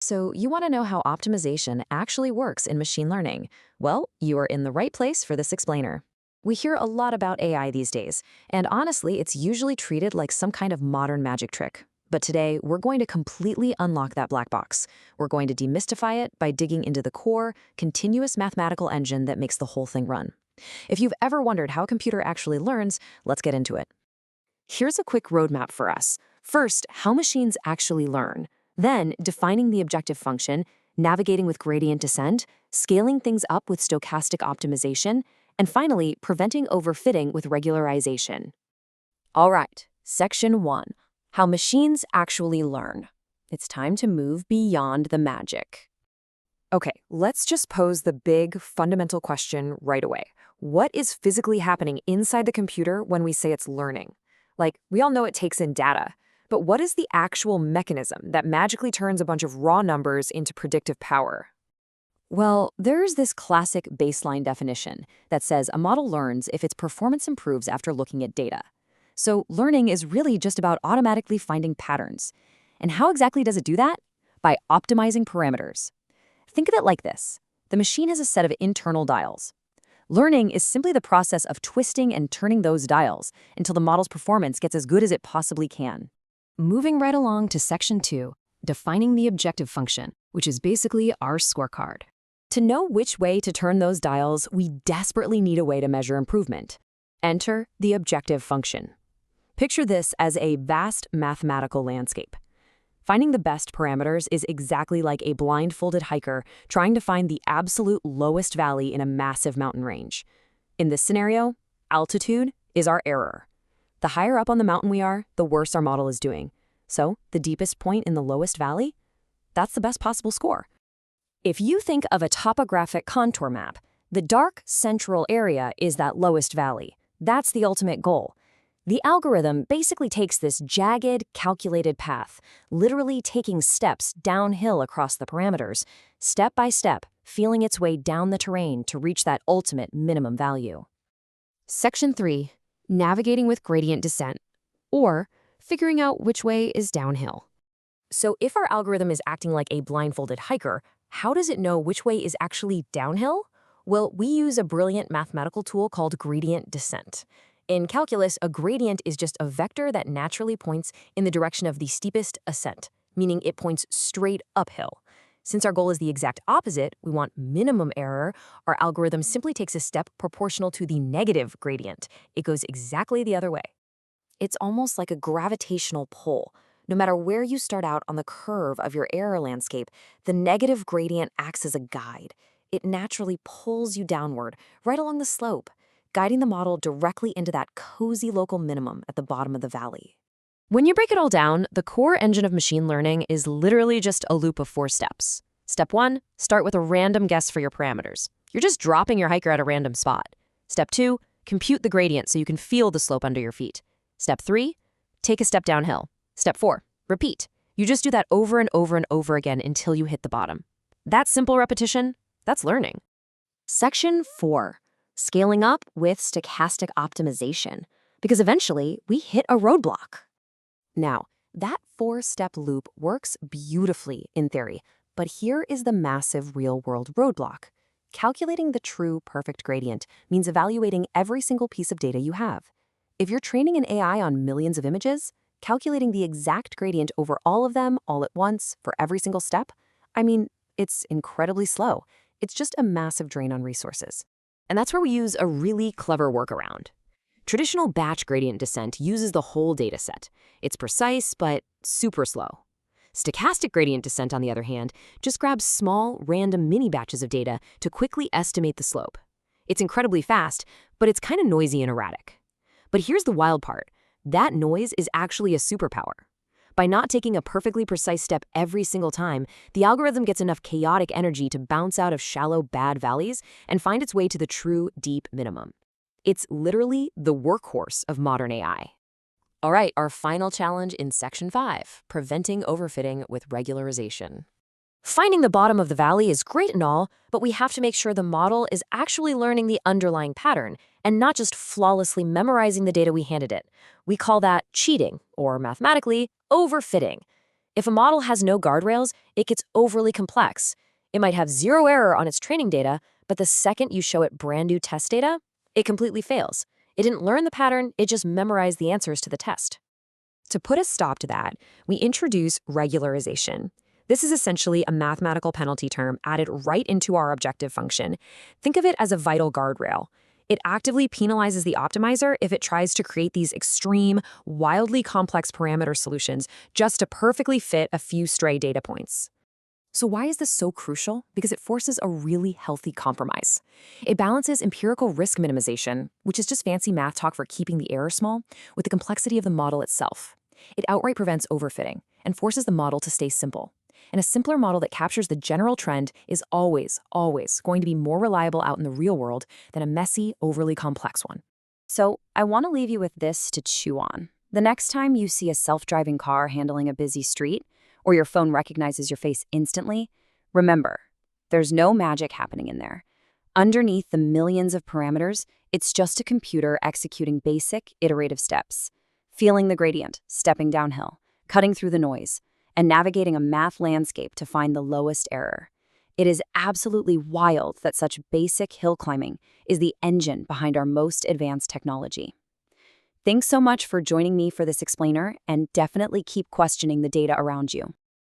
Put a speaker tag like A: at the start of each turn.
A: So, you want to know how optimization actually works in machine learning? Well, you are in the right place for this explainer. We hear a lot about AI these days, and honestly, it's usually treated like some kind of modern magic trick. But today, we're going to completely unlock that black box. We're going to demystify it by digging into the core, continuous mathematical engine that makes the whole thing run. If you've ever wondered how a computer actually learns, let's get into it. Here's a quick roadmap for us. First, how machines actually learn. Then, defining the objective function, navigating with gradient descent, scaling things up with stochastic optimization, and finally, preventing overfitting with regularization. All right, section 1, how machines actually learn. It's time to move beyond the magic. Okay, let's just pose the big, fundamental question right away. What is physically happening inside the computer when we say it's learning? Like, we all know it takes in data, but what is the actual mechanism that magically turns a bunch of raw numbers into predictive power? Well, there's this classic baseline definition that says a model learns if its performance improves after looking at data. So learning is really just about automatically finding patterns. And how exactly does it do that? By optimizing parameters. Think of it like this. The machine has a set of internal dials. Learning is simply the process of twisting and turning those dials until the model's performance gets as good as it possibly can. Moving right along to section 2, defining the objective function, which is basically our scorecard. To know which way to turn those dials, we desperately need a way to measure improvement. Enter the objective function. Picture this as a vast mathematical landscape. Finding the best parameters is exactly like a blindfolded hiker trying to find the absolute lowest valley in a massive mountain range. In this scenario, altitude is our error. The higher up on the mountain we are, the worse our model is doing. So, the deepest point in the lowest valley? That's the best possible score. If you think of a topographic contour map, the dark central area is that lowest valley. That's the ultimate goal. The algorithm basically takes this jagged, calculated path, literally taking steps downhill across the parameters, step by step, feeling its way down the terrain to reach that ultimate minimum value. Section 3. Navigating with gradient descent, or figuring out which way is downhill. So if our algorithm is acting like a blindfolded hiker, how does it know which way is actually downhill? Well, we use a brilliant mathematical tool called gradient descent. In calculus, a gradient is just a vector that naturally points in the direction of the steepest ascent, meaning it points straight uphill. Since our goal is the exact opposite, we want minimum error, our algorithm simply takes a step proportional to the negative gradient. It goes exactly the other way. It's almost like a gravitational pull. No matter where you start out on the curve of your error landscape, the negative gradient acts as a guide. It naturally pulls you downward, right along the slope, guiding the model directly into that cozy local minimum at the bottom of the valley. When you break it all down, the core engine of machine learning is literally just a loop of 4 steps. Step 1, start with a random guess for your parameters. You're just dropping your hiker at a random spot. Step 2, compute the gradient so you can feel the slope under your feet. Step 3, take a step downhill. Step 4, repeat. You just do that over and over and over again until you hit the bottom. That simple repetition, that's learning. Section 4, scaling up with stochastic optimization, because eventually we hit a roadblock. Now, that 4-step loop works beautifully in theory, but here is the massive real-world roadblock. Calculating the true perfect gradient means evaluating every single piece of data you have. If you're training an AI on millions of images, calculating the exact gradient over all of them all at once for every single step, it's incredibly slow. It's just a massive drain on resources. And that's where we use a really clever workaround. Traditional batch gradient descent uses the whole data set. It's precise, but super slow. Stochastic gradient descent, on the other hand, just grabs small, random mini batches of data to quickly estimate the slope. It's incredibly fast, but it's kind of noisy and erratic. But here's the wild part. That noise is actually a superpower. By not taking a perfectly precise step every single time, the algorithm gets enough chaotic energy to bounce out of shallow, bad valleys and find its way to the true, deep minimum. It's literally the workhorse of modern AI. All right, our final challenge in Section 5, preventing overfitting with regularization. Finding the bottom of the valley is great and all, but we have to make sure the model is actually learning the underlying pattern and not just flawlessly memorizing the data we handed it. We call that cheating, or mathematically, overfitting. If a model has no guardrails, it gets overly complex. It might have zero error on its training data, but the second you show it brand new test data, it completely fails. It didn't learn the pattern, it just memorized the answers to the test. To put a stop to that, we introduce regularization. This is essentially a mathematical penalty term added right into our objective function. Think of it as a vital guardrail. It actively penalizes the optimizer if it tries to create these extreme, wildly complex parameter solutions just to perfectly fit a few stray data points. So why is this so crucial? Because it forces a really healthy compromise. It balances empirical risk minimization, which is just fancy math talk for keeping the error small, with the complexity of the model itself. It outright prevents overfitting and forces the model to stay simple. And a simpler model that captures the general trend is always going to be more reliable out in the real world than a messy, overly complex one. So I want to leave you with this to chew on. The next time you see a self-driving car handling a busy street, or your phone recognizes your face instantly, remember, there's no magic happening in there. Underneath the millions of parameters, it's just a computer executing basic, iterative steps, feeling the gradient, stepping downhill, cutting through the noise, and navigating a math landscape to find the lowest error. It is absolutely wild that such basic hill climbing is the engine behind our most advanced technology. Thanks so much for joining me for this explainer, and definitely keep questioning the data around you.